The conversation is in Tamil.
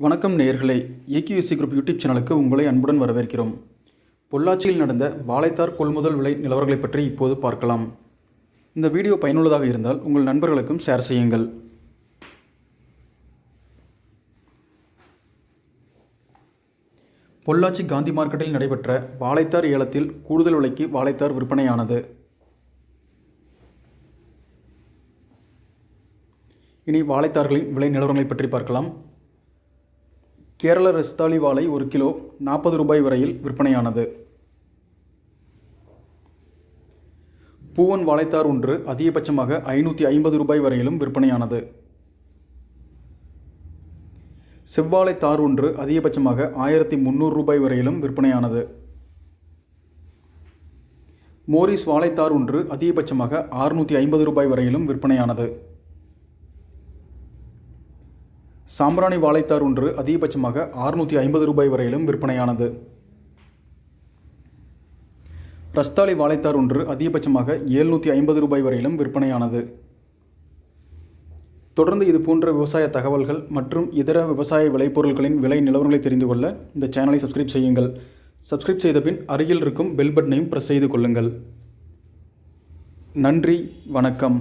வணக்கம் நேயர்களே, ஏகியூஎஸ்சி குரூப் யூடியூப் சேனலுக்கு உங்களை அன்புடன் வரவேற்கிறோம். பொள்ளாச்சியில் நடந்த வாழைத்தார் கொள்முதல் விலை நிலவரங்களை பற்றி இப்போது பார்க்கலாம். இந்த வீடியோ பயனுள்ளதாக இருந்தால் உங்கள் நண்பர்களுக்கும் ஷேர் செய்யுங்கள். பொள்ளாச்சி காந்தி மார்க்கெட்டில் நடைபெற்ற வாழைத்தார் ஏலத்தில் கூடுதல் விலைக்கு வாழைத்தார் விற்பனையானது. இனி வாழைத்தார்களின் விலை நிலவரங்களை பற்றி பார்க்கலாம். கேரள ரஸ்தாளி வாழை 1 கிலோ 40 ரூபாய் வரையில் விற்பனையானது. பூவன் வாழைத்தார் ஒன்று அதிகபட்சமாக 550 ரூபாய் வரையிலும் விற்பனையானது. செவ்வாழைத்தார் ஒன்று அதிகபட்சமாக 1300 ரூபாய் வரையிலும் விற்பனையானது. மோரிஸ் வாழைத்தார் ஒன்று அதிகபட்சமாக 650 ரூபாய் வரையிலும் விற்பனையானது. சாம்பிராணி வாழைத்தார் ஒன்று அதிகபட்சமாக 650 ரூபாய் வரையிலும் விற்பனையானது. ரஸ்தாளி வாழைத்தார் ஒன்று அதிகபட்சமாக 750 ரூபாய் வரையிலும் விற்பனையானது. தொடர்ந்து இது போன்ற விவசாய தகவல்கள் மற்றும் இதர விவசாய விளைபொருட்களின் விலை நிலவரங்களை தெரிந்து கொள்ள இந்த சேனலை சப்ஸ்கிரைப் செய்யுங்கள். சப்ஸ்கிரைப் செய்த பின் அருகில் இருக்கும் பெல் பட்டனையும் பிரஸ் செய்து கொள்ளுங்கள். நன்றி, வணக்கம்.